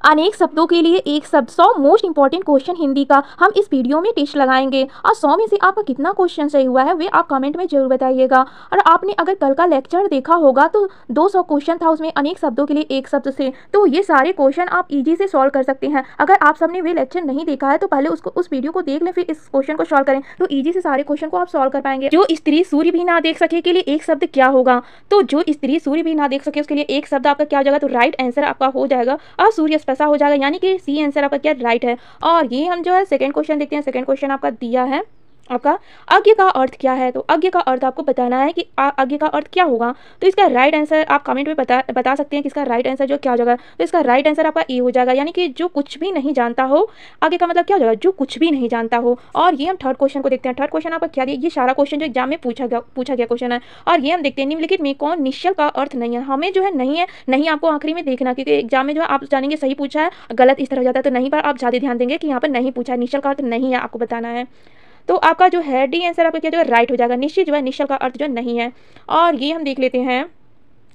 अनेक शब्दों के लिए एक शब्द 100 मोस्ट इंपॉर्टेंट क्वेश्चन हिंदी का हम इस वीडियो में टेस्ट लगाएंगे और 100 में से आपका कितना क्वेश्चन सही हुआ है वे आप कमेंट में जरूर बताइएगा। और आपने अगर कल का लेक्चर देखा होगा तो 200 क्वेश्चन था, उसमें अनेक शब्दों के लिए एक शब्द से, तो ये सारे क्वेश्चन आप इजी से सॉल्व कर सकते हैं। अगर आप सबने वे लेक्चर नहीं देखा है तो पहले उस वीडियो को देख लें, फिर इस क्वेश्चन को सॉल्व करें तो ईजी से सारे क्वेश्चन को आप सॉल्व कर पाएंगे। जो स्त्री सूर्य भी ना देख सके के लिए एक शब्द क्या होगा? तो जो स्त्री सूर्य भी ना देख सके उसके लिए एक शब्द आपका क्या हो जाएगा? तो राइट आंसर आपका हो जाएगा असूर्य स्पर्शा हो जाएगा, यानी कि सी आंसर आपका क्या राइट है। और ये हम जो है सेकंड क्वेश्चन देखते हैं। सेकंड क्वेश्चन आपका दिया है आपका आज्ञा का अर्थ क्या है? तो आज्ञा का अर्थ आपको बताना है कि आज्ञा का अर्थ क्या होगा। तो इसका राइट आंसर आप कमेंट में बता सकते हैं कि इसका राइट आंसर जो क्या हो जाएगा। तो इसका राइट आंसर आपका ए हो जाएगा, यानी कि जो कुछ भी नहीं जानता हो। आगे का मतलब क्या हो जाएगा? जो कुछ भी नहीं जानता हो। और ये हम थर्ड क्वेश्चन को देखते हैं। थर्ड क्वेश्चन आपका क्या दिया? ये सारा क्वेश्चन जो एग्जाम में पूछा गया क्वेश्चन है। और ये हम देखते हैं निम्नलिखित में कौन निश्चल का अर्थ नहीं है। हमें जो है नहीं आपको आखिरी में देखना, क्योंकि एग्जाम में जो है आप जानेंगे सही पूछा है, गलत इस तरह हो जाता है, तो नहीं पर आप ज़्यादा ध्यान देंगे कि यहाँ पर नहीं पूछा है, निश्चल का अर्थ नहीं है, आपको बताना है। तो आपका जो है डी आंसर आपका क्या जो है राइट हो जाएगा। निश्चित जो है निश्चल का अर्थ जो नहीं है। और ये हम देख लेते हैं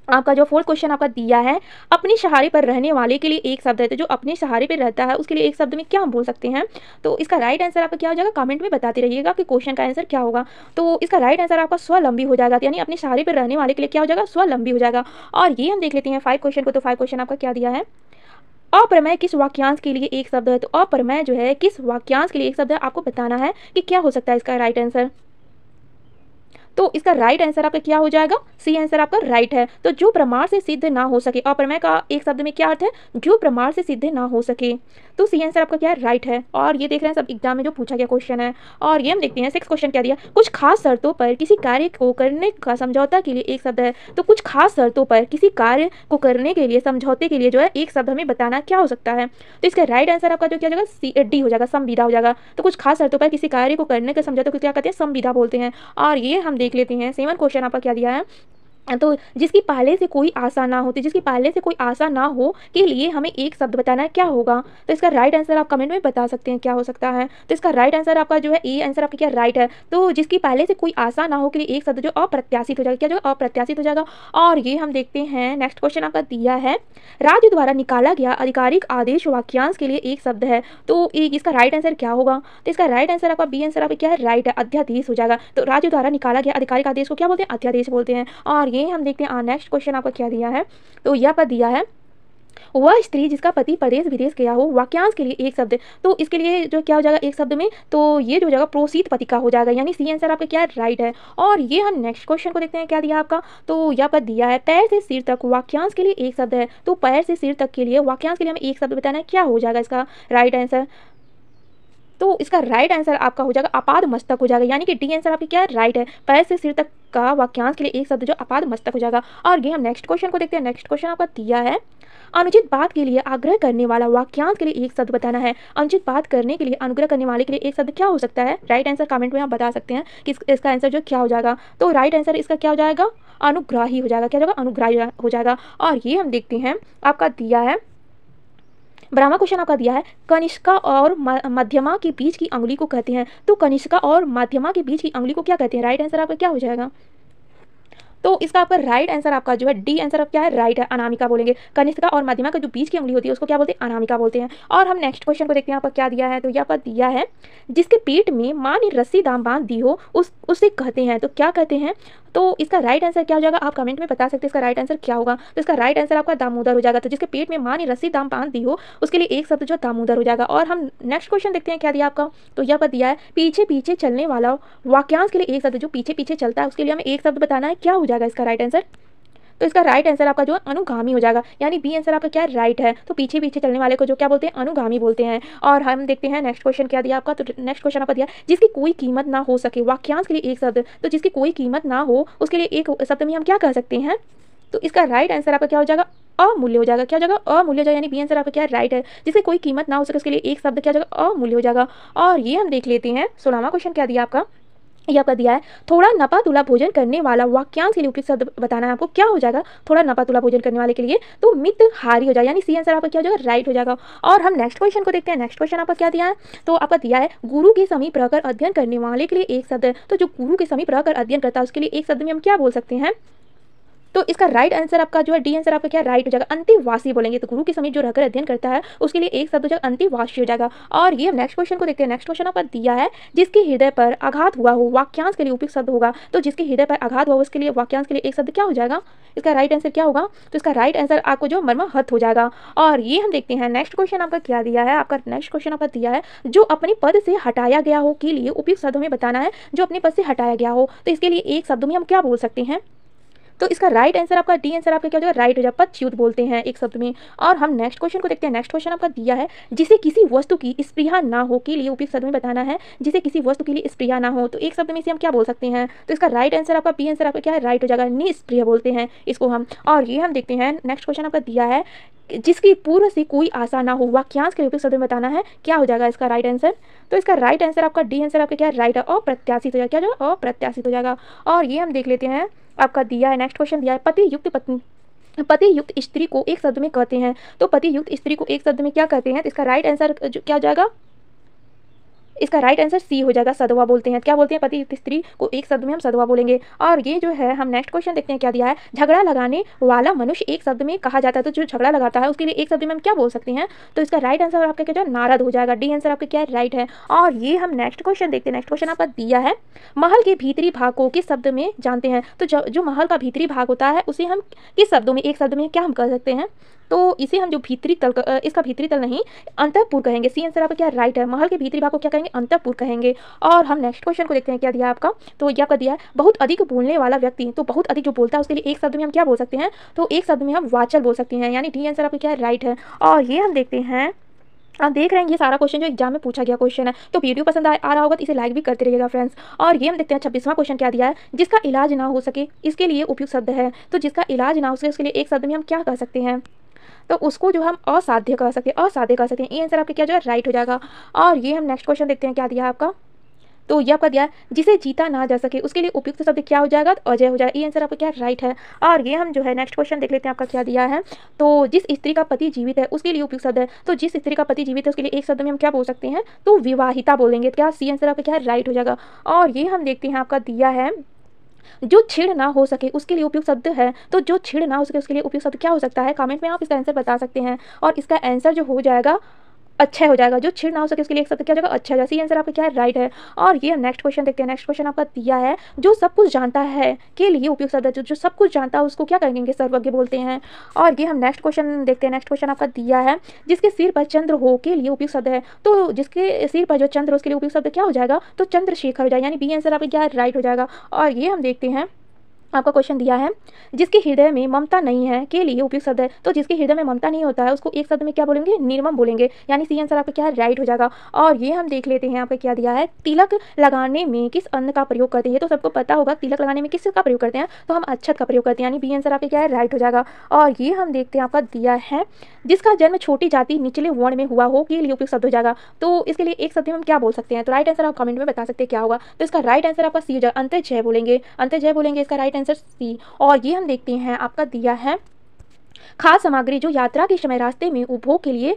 आपका जो फोर्थ क्वेश्चन आपका दिया है अपने सहारे पर रहने वाले के लिए एक शब्द है। तो जो अपने सहारे पर रहता है उसके लिए एक शब्द में क्या हम बोल सकते हैं? तो इसका राइट आंसर आपका क्या हो जाएगा? कमेंट में बताते रहिएगा कि क्वेश्चन का आंसर क्या होगा। तो इसका राइट आंसर आपका स्वावलंबी हो जाएगा, यानी अपने सहारे पर रहने वाले के लिए क्या हो जाएगा? स्वावलंबी हो जाएगा। और ये हम देख लेते हैं 5 क्वेश्चन को। तो 5 क्वेश्चन आपका क्या दिया है? अप्रमेय किस वाक्यांश के लिए एक शब्द है? तो अप्रमेय जो है किस वाक्यांश के लिए एक शब्द है, आपको बताना है कि क्या हो सकता है इसका राइट आंसर। तो इसका राइट आंसर आपका क्या हो जाएगा? सी आंसर आपका राइट है। तो जो प्रमाण से सिद्ध ना हो सके, अप्रमेय का एक शब्द में क्या अर्थ है? जो प्रमाण से सिद्ध ना हो सके। तो सी आंसर आपका क्या है? राइट है। और ये देख रहे हैं सब एग्जाम में जो पूछा गया क्वेश्चन है। और ये हम देखते हैं 6 क्वेश्चन क्या दिया? कुछ खास शर्तों पर किसी कार्य को करने का समझौता के लिए एक शब्द है। तो कुछ खास शर्तों पर किसी कार्य को करने के लिए समझौते के लिए जो है एक शब्द हमें बताना क्या हो सकता है। तो इसका राइट आंसर आपका जो क्या हो जाएगा? डी हो जाएगा, संविदा हो जाएगा। तो कुछ खास शर्तों पर किसी कार्य को करने का समझौते को क्या कहते हैं? संविदा बोलते हैं। और ये हम देख लेते हैं 7 क्वेश्चन आपका क्या दिया है? तो जिसकी पहले से कोई आशा ना होती, जिसकी पहले से कोई आशा ना हो के लिए हमें एक शब्द बताना है, क्या होगा? तो इसका राइट आंसर आप कमेंट में बता सकते हैं क्या हो सकता है। तो इसका राइट आंसर आपका जो है ए आंसर आपका क्या राइट है। तो जिसकी पहले से कोई आशा ना हो के लिए एक शब्द जो अप्रत्याशित हो जाएगा, क्या जो अप्रत्याशित हो जाएगा। और ये हम देखते हैं नेक्स्ट क्वेश्चन आपका दिया है राज्य द्वारा निकाला गया आधिकारिक आदेश वाक्यांश के लिए एक शब्द है। तो इसका राइट आंसर क्या होगा? तो इसका राइट आंसर आपका बी आंसर आपका क्या है? राइट है, अध्यादेश हो जाएगा। तो राज्य द्वारा निकाला गया आधिकारिक आदेश को क्या बोलते हैं? अध्यादेश बोलते हैं। और ये हम देखते हैं नेक्स्ट क्वेश्चन आपका क्या दिया है? तो यह पर दिया है वह स्त्री जिसका पति प्रदेश विदेश गया हो, वाक्यांश के लिए एक शब्द। तो इसके लिए जो क्या हो जाएगा एक शब्द में? तो ये जो हो जाएगा प्रोसीत पति का हो जाएगा, यानी सी आंसर आपका क्या है? राइट है। और ये हम नेक्स्ट क्वेश्चन को देखते हैं क्या दिया आपका। तो यहाँ पर दिया है पैर से सिर तक वाक्यांश के लिए एक शब्द है। तो पैर से सिर तक के लिए वाक्यांश के लिए हमें एक शब्द बताना है, क्या हो जाएगा इसका राइट आंसर। तो इसका राइट आंसर आपका हो जाएगा अपाद मस्तक हो जाएगा, यानी कि डी आंसर आपकी क्या है? राइट है। पैर से सिर तक का वाक्यांश के लिए एक शब्द जो अपाद मस्तक हो जाएगा। और ये हम नेक्स्ट क्वेश्चन को देखते हैं। नेक्स्ट क्वेश्चन आपका दिया है अनुचित बात के लिए आग्रह करने वाला वाक्यांश के लिए एक शब्द बताना है। अनुचित बात करने के लिए अनुग्रह करने वाले के लिए एक शब्द क्या हो सकता है? राइट आंसर कमेंट में आप बता सकते हैं कि इसका आंसर जो क्या हो जाएगा। तो राइट आंसर इसका क्या हो जाएगा? अनुग्राही हो जाएगा। क्या हो जाएगा? अनुग्राही हो जाएगा। और ये हम देखते हैं आपका दिया है ब्राह्मण क्वेश्चन आपका दिया है कनिष्का और मध्यमा के बीच की अंगुली को कहते हैं। तो कनिष्का और मध्यमा के बीच की अंगुली को क्या कहते हैं? राइट आंसर आपका क्या हो जाएगा? तो इसका आपका राइट आंसर आपका जो है डी आंसर आप क्या है? राइट है, अनामिका बोलेंगे। कनिष्का और मध्यमा का जो बीच की उंगली होती है उसको क्या बोलते हैं? अनामिका बोलते हैं। और हम नेक्स्ट क्वेश्चन को देखते हैं आपका क्या दिया है। तो यहाँ पर दिया है जिसके पेट में माँ ने रस्सी दाम बांध दी हो उसे कहते हैं। तो क्या कहते हैं? तो इसका राइट आंसर क्या हो जाएगा? आप कमेंट में बता सकते हैं इसका राइट आंसर क्या होगा। तो इसका राइट आंसर आपका दामोदर हो जाएगा। तो जिसके पेट में माँ ने रस्सी दाम बांध दी हो उसके लिए एक शब्द जो दामोदर हो जाएगा। और हम नेक्स्ट क्वेश्चन देखते हैं क्या दिया आपका। तो यहाँ पर दिया है पीछे पीछे चलने वाला वाक्यांश के लिए एक शब्द जो पीछे पीछे चलता है उसके लिए हमें एक शब्द बताना है, क्या हो जाएगा इसका राइट आंसर। तो इसका राइट आंसर आपका जो अनुगामी हो जाएगा, यानी बी आंसर आपका क्या राइट है। तो पीछे पीछे चलने वाले को जो क्या बोलते हैं? अनुगामी बोलते हैं। और हम देखते हैं नेक्स्ट क्वेश्चन क्या दिया आपका। तो नेक्स्ट क्वेश्चन आपका दिया जिसकी कोई कीमत ना हो सके, वाक्यांश के लिए एक शब्द। तो जिसकी कोई कीमत ना हो उसके लिए एक शब्द में हम क्या कह सकते हैं? तो इसका राइट आंसर आपका क्या हो जाएगा? अमूल्य हो जाएगा। क्या हो जाएगा? अमूल्य हो जाएगा, यानी बी आंसर आपका क्या राइट है। जिससे कोई कीमत ना हो सके उसके लिए एक शब्द क्या हो जाएगा? अमूल्य हो जाएगा। और ये हम देख लेते हैं 16वां क्वेश्चन क्या दिया आपका। यह आपका दिया है थोड़ा नपा तुला भोजन करने वाला वाक्यांश के लिए उपयुक्त शब्द बताना है आपको, क्या हो जाएगा? थोड़ा नपा तुला भोजन करने वाले के लिए तो मितहारी हो जाएगा, यानी सी आंसर आपका क्या हो जाएगा? राइट हो जाएगा। और हम नेक्स्ट क्वेश्चन को देखते हैं। नेक्स्ट क्वेश्चन आपका क्या दिया है। तो आपका दिया है गुरु के समीप रहकर अध्ययन करने वाले के लिए एक शब्द। तो जो गुरु के समीप रहकर अध्ययन करता है उसके लिए एक शब्द में हम क्या बोल सकते हैं? तो इसका राइट आंसर आपका जो है डी आंसर आपका क्या राइट हो जाएगा, अंतिवासी बोलेंगे। तो गुरु के समीप जो रहकर अध्ययन करता है उसके लिए एक शब्द हो जाएगा अंतिवासी हो जाएगा। और ये नेक्स्ट क्वेश्चन को देखते हैं। नेक्स्ट क्वेश्चन आपका दिया है, जिसके हृदय पर आघात हुआ हो वाक्यांश के लिए उपयुक्त शब्द होगा। तो जिसके हृदय पर आघात हुआ उसके लिए वाक्यांश के लिए एक शब्द क्या हो जाएगा, इसका राइट आंसर क्या होगा, तो इसका राइट आंसर आपको जो मर्माहत हो जाएगा। और ये हम देखते हैं नेक्स्ट क्वेश्चन आपका क्या दिया है। आपका नेक्स्ट क्वेश्चन आपका दिया है, जो अपने पद से हटाया गया हो के लिए उपयुक्त शब्दों में बताना है। जो अपने पद से हटाया गया हो तो इसके लिए एक शब्द में हम क्या बोल सकते हैं, तो इसका राइट आंसर आपका डी आंसर आपका क्या हो जाएगा, राइट हो जाएगा, पदच्युत बोलते हैं एक शब्द में। और हम नेक्स्ट क्वेश्चन को देखते हैं। नेक्स्ट क्वेश्चन आपका दिया है, जिसे किसी वस्तु की स्पृहा ना हो के लिए उपयुक्त शब्द में बताना है। जिसे किसी वस्तु के लिए स्पृहा ना हो तो एक शब्द में से हम क्या बोल सकते हैं, तो इसका राइट आंसर आपका बी आंसर आपका क्या है, राइट हो जाएगा, निस्पृह बोलते हैं इसको हम। और ये हम देखते हैं नेक्स्ट क्वेश्चन आपका दिया है, जिसकी पूर्व से कोई आशा ना हो वाक्यांश के उपयुक्त शब्द में बताना है, क्या हो जाएगा इसका राइट आंसर, तो इसका राइट आंसर आपका डी आंसर आपका क्या है, राइट है, अप्रत्याशित हो जाएगा, क्या जो अप्रत्याशित हो जाएगा। और ये हम देख लेते हैं आपका दिया है। नेक्स्ट क्वेश्चन दिया है, पति युक्त स्त्री को एक शब्द में कहते हैं। तो पति युक्त स्त्री को एक शब्द में क्या कहते हैं, तो इसका राइट आंसर क्या हो जाएगा, इसका राइट आंसर सी हो जाएगा, सदवा बोलते हैं। क्या बोलते हैं, पति युक्त स्त्री को एक शब्द में हम सदवा बोलेंगे। और ये जो है हम नेक्स्ट क्वेश्चन देखते हैं क्या दिया है, झगड़ा लगाने वाला मनुष्य एक शब्द में कहा जाता है। तो जो झगड़ा लगाता है उसके लिए एक शब्द में हम क्या बोल सकते हैं, तो इसका राइट आंसर आपका क्या है, नारद हो जाएगा, डी आंसर आपका क्या है, राइट है। और ये हम नेक्स्ट क्वेश्चन देखते हैं। नेक्स्ट क्वेश्चन आपका दिया है, महल के भीतरी भाग को किस शब्द में जानते हैं। तो जो महल का भीतरी भाग होता है उसे हम किस शब्दों में, एक शब्द में क्या हम कह सकते हैं, तो इसे हम जो भीतरी तल, इसका भीतरी तल नहीं अंतःपुर कहेंगे। सी आंसर आपका क्या राइट है, महल के भीतरी भाग को क्या कहेंगे, अंतःपुर कहेंगे। और हम नेक्स्ट क्वेश्चन को देखते हैं क्या दिया आपका, तो ये आपका दिया है, बहुत अधिक बोलने वाला व्यक्ति। तो बहुत अधिक जो बोलता है उसके लिए एक शब्द में हम क्या बोल सकते हैं, तो एक शब्द में हम वाचल बोल सकते हैं, यानी डी आंसर आपका क्या है, राइट है। और ये हम देखते हैं, आप देख रहे हैं ये सारा क्वेश्चन जो एग्जाम में पूछा गया क्वेश्चन है। तो वीडियो पसंद आ रहा होगा तो इसे लाइक भी करते रहिएगा फ्रेंड्स। और ये हम देखते हैं 26वां क्वेश्चन क्या दिया है, जिसका इलाज ना हो सके इसके लिए उपयुक्त शब्द है। तो जिसका इलाज ना हो सके उसके लिए एक शब्द में हम क्या कह सकते हैं, तो उसको जो हम असाध्य कह सकते हैं, असाध्य कह सकते हैं। ये आंसर आपका क्या जो है राइट हो जाएगा। और ये हम नेक्स्ट क्वेश्चन देखते हैं क्या दिया आपका, तो ये आपका दिया है, जिसे जीता ना जा सके उसके लिए उपयुक्त शब्द क्या हो जाएगा, तो अजय हो जाएगा। ये आंसर आपका क्या राइट है। और ये हम जो है नेक्स्ट क्वेश्चन देख लेते हैं आपका क्या दिया है, तो जिस स्त्री का पति जीवित है उसके लिए उपयुक्त शब्द है। तो जिस स्त्री का पति जीवित है उसके लिए एक शब्द में हम क्या बोल सकते हैं, तो विवाहिता बोलेंगे। क्या सी आंसर आपका क्या राइट हो जाएगा। और ये हम देखते हैं आपका दिया है, जो छिड़ ना हो सके उसके लिए उपयुक्त शब्द है। तो जो छिड़ ना हो सके उसके लिए उपयुक्त शब्द क्या हो सकता है, कमेंट में आप इसका आंसर बता सकते हैं। और इसका आंसर जो हो जाएगा अच्छा हो जाएगा, जो छिड़ ना हो सके उसके लिए एक शब्द क्या हो जाएगा, अच्छा हो जाएगा। सी आंसर आपका क्या है राइट है। और ये हम नेक्स्ट क्वेश्चन देखते हैं। नेक्स्ट क्वेश्चन आपका दिया है, जो सब कुछ जानता है के लिए उपयुक्त शब्द है। जो सब कुछ जानता है उसको क्या कहेंगे, सर्वज्ञ बोलते हैं। और ये हम नेक्स्ट क्वेश्चन देखते हैं। नेक्स्ट क्वेश्चन आपका दिया है, जिसके सिर पर चंद्र हो के लिए उपयुक्त शब्द है। तो जिसके सिर पर जो चंद्र हो उसके लिए उपयुक्त शब्द क्या हो जाएगा, तो चंद्रशेखर हो जाएगा, यानी बी आंसर आपका क्या है राइट हो जाएगा। और ये हम देखते हैं आपका क्वेश्चन दिया है, जिसके हृदय में ममता नहीं है के लिए उपयुक्त शब्द है। तो जिसके हृदय में ममता नहीं होता है उसको एक शब्द में क्या बोलेंगे, निर्मम बोलेंगे, यानी सी आंसर आपका क्या है राइट हो जाएगा। और ये हम देख लेते हैं आपका क्या दिया है, तिलक लगाने में किस अन्न का प्रयोग करते हैं। तो सबको पता होगा तिलक लगाने में किस का प्रयोग करते हैं, तो हम अक्षत का प्रयोग करते हैं, यानी बी आंसर आपका क्या है राइट हो जाएगा। और ये हम देखते हैं आपका दिया है, जिसका जन्म छोटी जाति निचले वर्ण में हुआ हो के लिए उपयुक्त शब्द हो जाएगा। तो इसके लिए एक शब्द में हम क्या बोल सकते हैं, तो राइट आंसर आप कमेंट में बता सकते हैं क्या होगा। तो इसका राइट आंसर आपका सी हो जाएगा, अंतर्जय बोलेंगे, अंतर्जय बोलेंगे, इसका राइट आंसर सी। और ये हम देखते हैं आपका दिया है, खाद्य सामग्री जो यात्रा के समय रास्ते में उपभोग के लिए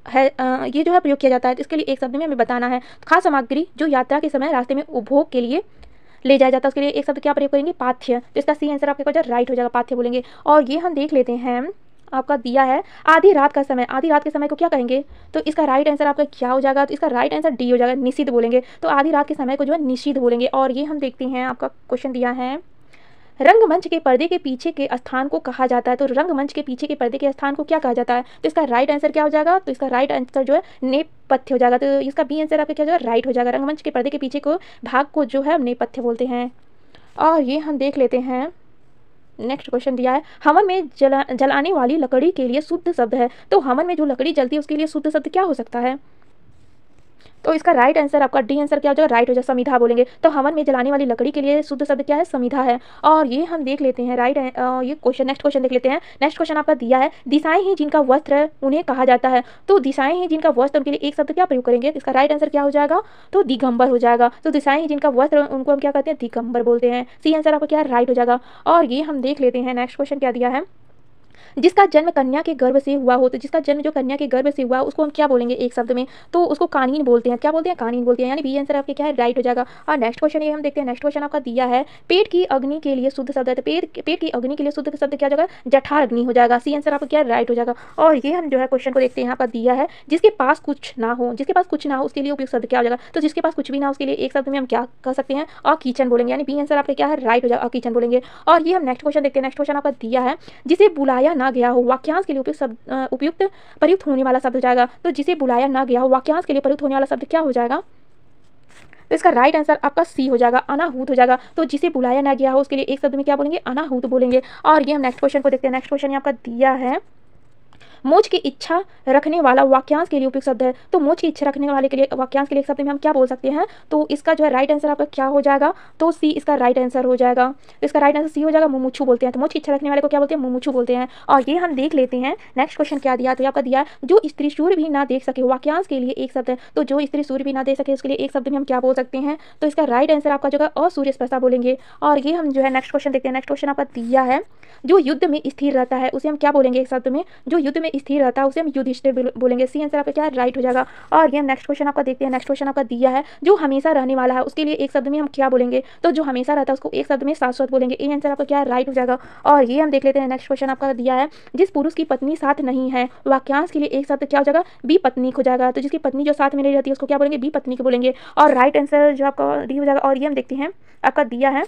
है ये जो है प्रयोग किया जाता है। तो इसके लिए एक शब्द में हमें बताना है, खाद्य सामग्री जो यात्रा के समय रास्ते में उपभोग के लिए ले जाया जाता है उसके लिए एक शब्द क्या प्रयोग करेंगे, पाथ्य। तो इसका सी आंसर आपके पास राइट हो जाएगा, पाथ्य बोलेंगे। और ये हम देख लेते हैं आपका दिया है, आधी रात का समय, आधी रात के समय को क्या कहेंगे, तो इसका राइट आंसर आपका क्या हो जाएगा, तो इसका राइट आंसर डी हो जाएगा, निषिद्ध बोलेंगे। तो आधी रात के समय को जो है निषिद्ध बोलेंगे। और ये हम देखते हैं आपका क्वेश्चन दिया है, रंगमंच के पर्दे के पीछे के स्थान को कहा जाता है। तो रंगमंच के पीछे के पर्दे के स्थान को क्या कहा जाता है, तो इसका राइट आंसर क्या हो जाएगा, तो इसका राइट आंसर जो है नेपथ्य हो जाएगा। तो इसका बी आंसर आपका क्या जो है राइट हो जाएगा, रंगमंच के पर्दे के पीछे को भाग को जो है नेपथ्य बोलते हैं। और ये हम देख लेते हैं नेक्स्ट क्वेश्चन दिया है, हवन में जलाने वाली लकड़ी के लिए शुद्ध शब्द है। तो हवन में जो लकड़ी जलती है उसके लिए शुद्ध शब्द क्या हो सकता है, तो इसका राइट आंसर आपका डी आंसर क्या हो जाएगा, राइट हो जाएगा, समिधा बोलेंगे। तो हवन में जलाने वाली लकड़ी के लिए शुद्ध शब्द क्या है, समिधा है। और ये हम देख लेते हैं राइट ये क्वेश्चन, नेक्स्ट क्वेश्चन देख लेते हैं। नेक्स्ट क्वेश्चन आपका दिया है, दिशाएं ही जिनका वस्त्र उन्हें कहा जाता है। तो दिशाएं ही जिनका वस्त्र उनके लिए एक शब्द क्या प्रयोग करेंगे, इसका राइट आंसर क्या हो जाएगा, तो दिगंबर हो जाएगा। तो दिशाएं ही जिनका वस्त्र उनको हम क्या कहते हैं, दिगंबर बोलते हैं। सी आंसर आपका क्या राइट हो जाएगा। और ये हम देख लेते हैं नेक्स्ट क्वेश्चन क्या दिया है, जिसका जन्म कन्या के गर्भ से हुआ हो, तो जिसका जन्म जो कन्या के गर्भ से हुआ उसको हम क्या बोलेंगे एक शब्द में, तो उसको कानीन बोलते हैं। क्या बोलते हैं? कानीन बोलते हैं। यानी बी आंसर आपके क्या है? राइट हो जाएगा। और नेक्स्ट क्वेश्चन ये हम देखते हैं। नेक्स्ट क्वेश्चन आपका दिया है पेट की अग्नि के लिए शुद्ध शब्द है, तो पेट की अग्नि के लिए शुद्ध शब्द क्या हो जाएगा? जठार अग्नि हो जाएगा। सी आंसर आपका क्या राइट हो जाएगा। और ये हम जो है क्वेश्चन को देखते हैं, यहाँ पर दिया है जिसके पास कुछ ना हो, जिसके पास कुछ ना हो उसके लिए उपयुक्त शब्द क्या हो जाएगा? तो जिसके पास कुछ भी ना हो उसके लिए एक शब्द में हम क्या कह सकते हैं? अकिचन बोलेंगे। यानी बी आंसर आपका क्या है? राइट हो जाएगा, अकिचन बोलेंगे। और ये हम नेक्स्ट क्वेश्चन देखते हैं। नेक्स्ट क्वेश्चन आपका दिया है जिसे बुलाया ना गया हो, वाक्यांश के लिए उपयुक्त प्रयुक्त होने वाला शब्द हो जाएगा। तो जिसे बुलाया ना गया हो, वाक्यांश के लिए प्रयुक्त होने वाला शब्द क्या हो जाएगा? तो इसका राइट आंसर आपका सी हो जाएगा, अनाहूत हो जाएगा। तो जिसे बुलाया ना गया हो उसके लिए एक शब्द में क्या बोलेंगे? अनाहूत बोलेंगे। और ये हम नेक्स्ट क्वेश्चन को देखते हैं। नेक्स्ट क्वेश्चन आपका दिया है मोक्ष की इच्छा रखने वाला वाक्यांश के लिए उपयुक्त शब्द है, तो मोक्ष की इच्छा रखने वाले के लिए वाक्यांश के लिए एक शब्द में हम क्या बोल सकते हैं? तो इसका जो है राइट आंसर आपका क्या हो जाएगा? तो सी इसका राइट आंसर हो जाएगा। तो इसका राइट आंसर सी हो जाएगा, मुमुक्षु बोलते हैं। तो मोक्ष की इच्छा रखने वाले को क्या बोलते हैं? मुमुक्षु बोलते हैं। और ये हम देख लेते हैं नेक्स्ट क्वेश्चन क्या दिया। तो आपका दिया जो स्त्री सूर्य भी ना देख सके, वाक्यांश के लिए एक शब्द है। तो जो स्त्री सूर्य भी ना देख सके उसके लिए एक शब्द में हम क्या बोल सकते हैं? तो इसका राइट आंसर आपका जो है असूर्य स्पर्शा बोलेंगे। और ये हम जो है नेक्स्ट क्वेश्चन देखते हैं। नेक्स्ट क्वेश्चन आपका दिया है जो युद्ध में स्थिर रहता है उसे हम क्या बोलेंगे एक शब्द में? जो युद्ध में स्थिर रहता है उसे हम युधिष्ठिर बोलेंगे। सी आंसर आपका क्या है? राइट हो जाएगा। और ये नेक्स्ट क्वेश्चन आपका देखते हैं। नेक्स्ट क्वेश्चन आपका दिया है जो हमेशा रहने वाला है उसके लिए एक शब्द में हम क्या बोलेंगे? तो जो हमेशा रहता है उसको एक शब्द में शाश्वत बोलेंगे। ए आंसर आपका क्या है? राइट हो जाएगा। और ये हम देख लेते हैं। नेक्स्ट क्वेश्चन आपका दिया है जिस पुरुष की पत्नी साथ नहीं है, वाक्यांश के लिए एक शब्द क्या हो जाएगा? बी पत्नी हो जाएगा। तो जिसकी पत्नी जो साथ में नहीं रहती है उसको क्या बोलेंगे? बी पत्नी को बोलेंगे। और राइट आंसर जो आपका डी हो जाएगा। और ये हम देखते हैं आपका दिया है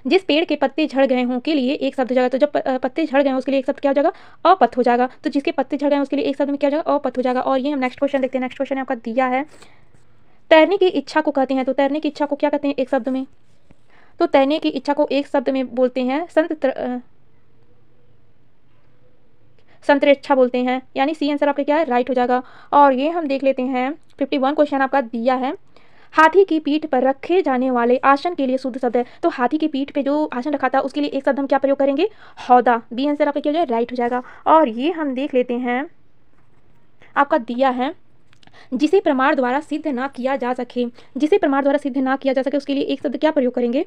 जिस पेड़ के पत्ते झड़ गए हों के लिए एक शब्द हो जाएगा। तो जब पत्ते झड़ गए उसके लिए एक शब्द क्या हो जाएगा? अपथ हो जाएगा। तो जिसके पत्ते झड़ गए उसके लिए एक शब्द में क्या हो जाएगा? अपथ हो जाएगा। और ये हम नेक्स्ट क्वेश्चन देखते हैं। नेक्स्ट क्वेश्चन आपका दिया है तैरने की इच्छा को कहते हैं, तो तैरने की इच्छा को क्या कहते हैं एक शब्द में? तो तैरने की इच्छा को एक शब्द में बोलते हैं संतरेच्छा बोलते हैं। यानी सी आंसर आपका क्या है? राइट हो जाएगा। और ये हम देख लेते हैं 51 क्वेश्चन आपका दिया है हाथी की पीठ पर रखे जाने वाले आसन के लिए शुद्ध शब्द है। तो हाथी की पीठ पे जो आसन रखा था उसके लिए एक शब्द हम क्या प्रयोग करेंगे? हौदा। बी आंसर आपका क्या हो जाएगा? राइट हो जाएगा। और ये हम देख लेते हैं आपका दिया है जिसे प्रमाण द्वारा सिद्ध ना किया जा सके, जिसे प्रमाण द्वारा सिद्ध ना किया जा सके उसके लिए एक शब्द क्या प्रयोग करेंगे?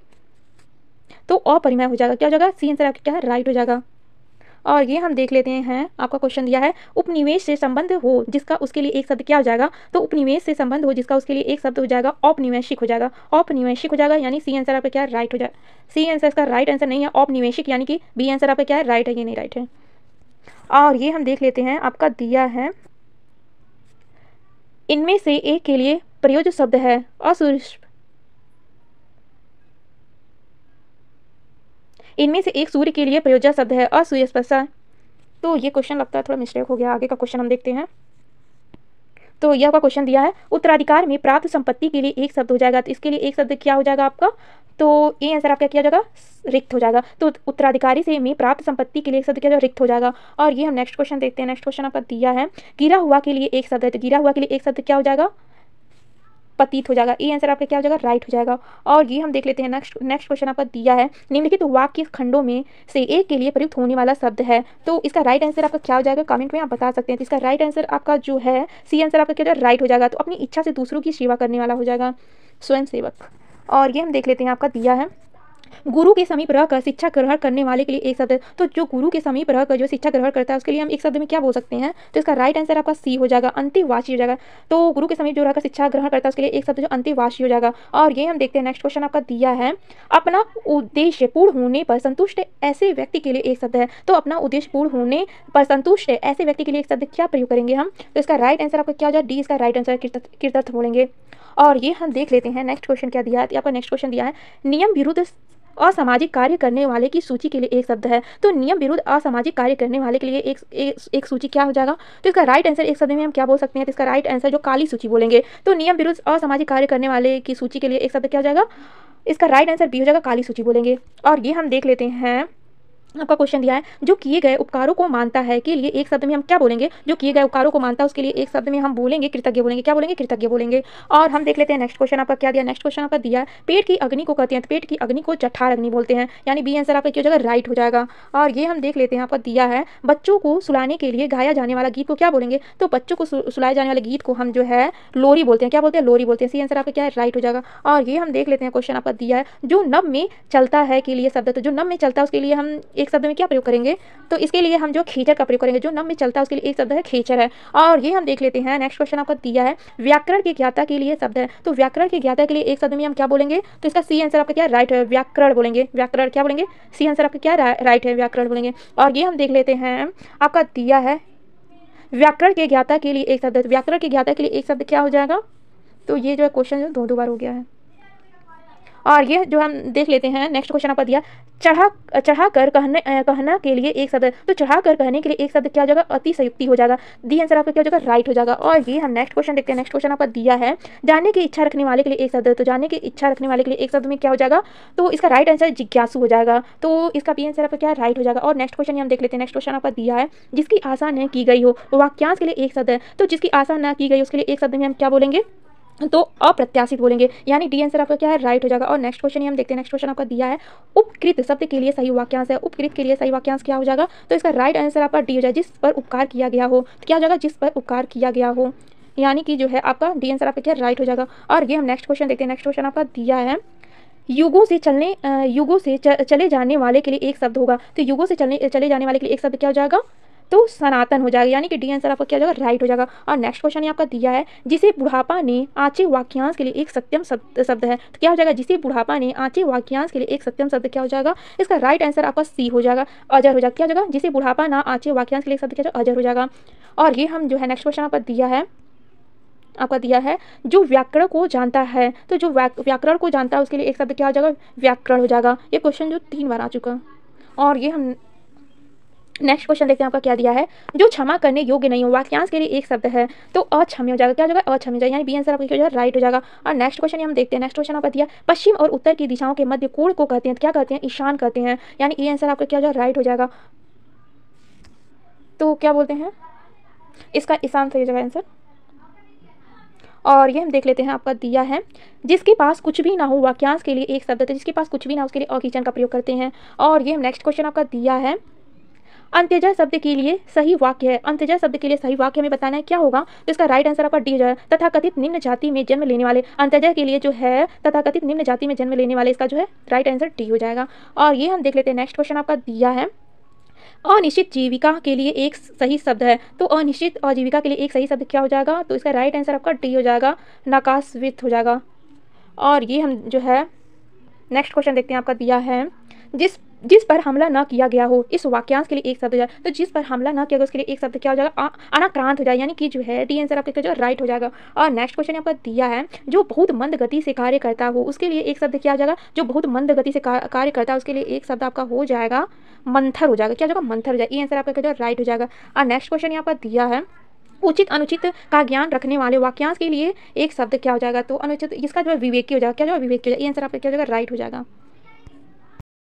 तो अपरिमेय हो जाएगा। क्या हो जाएगा? सी आंसर आपका क्या है? राइट हो जाएगा। और ये हम देख लेते हैं आपका क्वेश्चन दिया है उपनिवेश से संबंध हो जिसका उसके लिए एक शब्द क्या हो जाएगा? तो उपनिवेश से संबंध हो जिसका उसके लिए एक शब्द हो जाएगा औपनिवेशिक हो जाएगा। औपनिवेशिक हो जाएगा। यानी सी आंसर आपका क्या है? राइट हो जाएगा। सी आंसर इसका राइट आंसर नहीं है औपनिवेशिक, यानी कि बी आंसर आपका क्या है? राइट है, ये नहीं राइट है। और ये हम देख लेते हैं आपका दिया है इनमें से एक के लिए प्रयोज्य शब्द है इनमें से एक सूर्य के लिए प्रयोज्य शब्द है असूर्य स्पर्शा। तो ये क्वेश्चन लगता है थोड़ा मिस्टेक हो गया। आगे का क्वेश्चन हम देखते हैं। तो यह आपका क्वेश्चन दिया है उत्तराधिकार में प्राप्त संपत्ति के लिए एक शब्द हो जाएगा। तो इसके लिए एक शब्द क्या हो जाएगा आपका? तो ये आंसर आपका क्या हो जाएगा? रिक्त हो जाएगा। तो उत्तराधिकारी से में प्राप्त संपत्ति के लिए एक शब्द क्या हो जाएगा? रिक्त हो जाएगा। और ये हम नेक्स्ट क्वेश्चन देखते हैं। नेक्स्ट क्वेश्चन आपका दिया है गिरा हुआ के लिए एक शब्द है, तो गिरा हुआ के लिए एक शब्द क्या हो जाएगा? पतित हो जाएगा। ये आंसर आपका क्या हो जाएगा? राइट हो जाएगा। और ये हम देख लेते हैं नेक्स्ट क्वेश्चन आपका दिया है निम्नलिखित वाक्य खंडों में से एक के लिए प्रयुक्त होने वाला शब्द है। तो इसका राइट आंसर आपका क्या हो जाएगा? कमेंट में आप बता सकते हैं। तो इसका राइट आंसर आपका जो है सी आंसर आपका क्या हो जाएगा? राइट हो जाएगा। तो अपनी इच्छा से दूसरों की सेवा करने वाला हो जाएगा, स्वयं सेवक। और ये हम देख लेते हैं आपका दिया है गुरु के समीप रहकर शिक्षा ग्रहण करने वाले के लिए एक शब्द है। तो जो गुरु के समीप रहकर जो शिक्षा ग्रहण करता है उसके लिए हम एक शब्द में क्या बोल सकते हैं? तो इसका राइट आंसर आपका सी हो जाएगा, अंतिवासी हो जाएगा। तो गुरु के समीप जो रहकर शिक्षा ग्रहण करता है उसके लिए एक शब्द जो अंतिवासी हो जाएगा। और ये हम देखते हैं नेक्स्ट क्वेश्चन आपका दिया है अपना उद्देश्य पूर्ण होने पर संतुष्ट ऐसे व्यक्ति के लिए एक शब्द है। तो अपना उद्देश्य पूर्ण होने पर संतुष्ट ऐसे व्यक्ति के लिए एक शब्द क्या प्रयोग करेंगे हम? तो इसका राइट आंसर आपका क्या हो जाएगा? डी इसका राइट आंसर कृतर्थ बोलेंगे। और ये हम देख लेते हैं नेक्स्ट क्वेश्चन क्या दिया है। आपका नेक्स्ट क्वेश्चन दिया है नियम विरुद्ध असामाजिक कार्य करने वाले की सूची के लिए एक शब्द है। तो नियम विरुद्ध असामाजिक कार्य करने वाले के लिए एक सूची क्या हो जाएगा? तो इसका राइट आंसर एक शब्द में हम क्या बोल सकते हैं? तो इसका राइट आंसर जो काली सूची बोलेंगे। तो नियम विरुद्ध असामाजिक कार्य करने वाले की सूची के लिए एक शब्द क्या हो जाएगा? इसका राइट आंसर बी हो जाएगा, काली सूची बोलेंगे। और ये हम देख लेते हैं आपका क्वेश्चन दिया है जो किए गए उपकारों को मानता है के लिए एक शब्द में हम क्या बोलेंगे? जो किए गए उपकारों को मानता है उसके लिए एक शब्द में हम बोलेंगे कृतज्ञ बोलेंगे। क्या बोलेंगे? कृतज्ञ बोलेंगे। और हम देख लेते हैं नेक्स्ट क्वेश्चन आपका क्या दिया। नेक्स्ट क्वेश्चन आपका दिया पेट की अग्नि को कहते हैं, तो पेट की अग्नि को जठार अग्नि बोलते हैं। यानी बी आंसर आपका क्या हो जाएगा? राइट हो जाएगा। और ये हम देख लेते हैं आपका दिया है बच्चों को सुलाने के लिए गाया जाने वाला गीत को क्या बोलेंगे? तो बच्चों को सुलाए जाने वाले गीत को हम जो है लोरी बोलते हैं। क्या बोलते हैं? लोरी बोलते हैं। सी आंसर आपका क्या है? राइट हो जाएगा। और ये हम देख लेते हैं क्वेश्चन आपका दिया है जो नभ में चलता है के लिए शब्द, तो जो नभ में चलता है उसके लिए हम एक शब्द में क्या प्रयोग करेंगे, तो इसके लिए हम जो खींचर का प्रयोग करेंगे। जो नम में चलता है उसके लिए एक शब्द है खींचर है। और ये हम देख लेते हैं, नेक्स्ट क्वेश्चन आपको दिया है व्याकरण के ज्ञाता के लिए शब्द है। तो व्याकरण के ज्ञाता के लिए एक शब्द में हम क्या बोलेंगे, तो इसका सी आंसर आपका क्या राइट है, व्याकरण बोलेंगे। व्याकरण क्या बोलेंगे, सी आंसर आपका क्या राइट है, व्याकरण बोलेंगे। और ये हम देख लेते हैं, आपका दिया है व्याकरण के ज्ञाता के लिए एक शब्द। व्याकरण के ज्ञाता के लिए एक शब्द क्या हो जाएगा, तो ये जो है क्वेश्चन जो दो बार हो गया है। और ये जो हम देख लेते हैं, नेक्स्ट क्वेश्चन आपका दिया चढ़ा कर कहना के लिए एक शब्द। तो चढ़ा कर कहने के लिए एक शब्द क्या हो जाएगा, अतिशयोक्ति हो जाएगा। डी आंसर आपका क्या हो जाएगा, राइट हो जाएगा। और ये हम नेक्स्ट क्वेश्चन देखते हैं, नेक्स्ट क्वेश्चन आपका दिया है जानने की इच्छा रखने वाले के लिए एक शब्द। तो जानने की इच्छा रखने वाले के लिए एक शब्द में क्या हो जाएगा, तो इसका राइट आंसर जिज्ञासु हो जाएगा। तो इसका बी आंसर आपका क्या राइट हो जाएगा। और नेक्स्ट क्वेश्चन हम देख लेते हैं, नेक्स्ट क्वेश्चन आपका दिया है जिसकी आशा न की गई हो, वाक्यांश के लिए एक शब्द है। तो जिसकी आशा न की गई उसके लिए एक शब्द में हम क्या बोलेंगे, तो अप्रत्याशित बोलेंगे, यानी डी आंसर आपका क्या है, राइट हो जाएगा। और नेक्स्ट क्वेश्चन हम देखते हैं, नेक्स्ट क्वेश्चन आपका दिया है उपकृत शब्द के लिए सही वाक्यांश है। उपकृत के लिए सही वाक्यांश क्या हो जाएगा, तो इसका राइट आंसर आपका डी हो जाएगा, जिस पर उपकार किया गया हो। तो क्या हो जाएगा, जिस पर उपकार किया गया हो, यानी कि जो है आपका डी आंसर आपका क्या राइट हो जाएगा। और ये हम नेक्स्ट क्वेश्चन देखते हैं, नेक्स्ट क्वेश्चन आपका दिया है युगों से चले जाने वाले के लिए एक शब्द होगा। तो युगों से चले जाने वाले के लिए एक शब्द क्या हो जाएगा, तो सनातन हो जाएगा, यानी कि डी आंसर आपका क्या हो जाएगा, राइट हो जाएगा। और नेक्स्ट क्वेश्चन आपका दिया है जिसे बुढ़ापा ने आंचे वाक्यांश के लिए एक सत्यम शब्द है। तो क्या हो जाएगा, जिसे बुढ़ापा ने आंचे वाक्यांश के लिए एक सत्यम शब्द क्या हो जाएगा, इसका राइट आंसर आपका सी हो जाएगा, अजर हो जाएगा। क्या हो जाएगा, जिसे बुढ़ापा ना आंचे वाक्यांश के लिए एक शब्द क्या हो जाएगा, अजर हो जाएगा। और ये हम जो है नेक्स्ट क्वेश्चन आपका दिया है जो व्याकरण को जानता है। तो जो व्याकरण को जानता है उसके लिए एक शब्द क्या हो जाएगा, व्याकरण हो जाएगा। ये क्वेश्चन जो 3 बार आ चुका। और ये हम नेक्स्ट क्वेश्चन देखते हैं, आपका क्या दिया है जो क्षमा करने योग्य नहीं हो, वाक्यांश के लिए एक शब्द है। तो अक्षम्य हो जाएगा, क्या हो जाएगा, अक्षम्य हो जाएगा, यानी बी आंसर आपका क्या हो जाएगा, राइट हो जाएगा। और नेक्स्ट क्वेश्चन हम देखते हैं, नेक्स्ट क्वेश्चन आपका दिया पश्चिम और उत्तर की दिशाओं के मध्य कोण को कहते हैं, क्या कहते हैं, ईशान कहते हैं, यानी ई आंसर आपका क्या हो जाएगा, राइट हो जाएगा। तो क्या बोलते हैं, इसका ईशान सही हो जाएगा आंसर। और ये हम देख लेते हैं, आपका दिया है जिसके पास कुछ भी ना हो, वाक्यांश के लिए एक शब्द है, जिसके पास कुछ भी ना हो उसके लिए अकिचन का प्रयोग करते हैं। और ये हम नेक्स्ट क्वेश्चन आपका दिया है अंत्यजा शब्द के लिए सही वाक्य है। अंत्यजा शब्द के लिए सही वाक्य हमें बताना है, क्या होगा, तो इसका राइट आंसर आपका डी हो जाएगा। तथाकथित निम्न जाति में जन्म लेने वाले, अंत्यजा के लिए जो है तथाकथित निम्न जाति में जन्म लेने वाले, इसका जो है राइट आंसर डी हो जाएगा। और ये हम देख लेते हैं, नेक्स्ट क्वेश्चन आपका दिया है अनिश्चित जीविका के लिए एक सही शब्द है। तो अनिश्चित आजीविका के लिए एक सही शब्द क्या हो जाएगा, तो इसका राइट आंसर आपका डी हो जाएगा, नकाशवित हो जाएगा। और ये हम जो है नेक्स्ट क्वेश्चन देखते हैं, आपका दिया है जिस पर हमला न किया गया हो, इस वाक्यांश के लिए एक शब्द हो जाए। तो जिस पर हमला न किया गया उसके लिए एक शब्द क्या हो जाएगा, अनाक्रांत हो जाएगा, यानी कि जो है डी आंसर आपका जो राइट हो जाएगा। और नेक्स्ट क्वेश्चन आपका दिया है जो बहुत मंद गति से कार्य करता हो, उसके लिए एक शब्द क्या हो जाएगा, जो बहुत मंद गति से कार्य करता है उसके लिए एक शब्द आपका हो जाएगा मंथर हो जाएगा, क्या हो जाएगा, मंथर हो जाएगा, ये आंसर आपका जो राइट हो जाएगा। और नेक्स्ट क्वेश्चन यहाँ पर दिया है उचित अनुचित का ज्ञान रखने वाले वाक्यांश के लिए एक शब्द क्या हो जाएगा, तो अनुचित इसका जो है विवेकी हो जाएगा, क्या जो है विवेकी हो जाएगा, ये आंसर आपका क्या हो जाएगा, राइट हो जाएगा।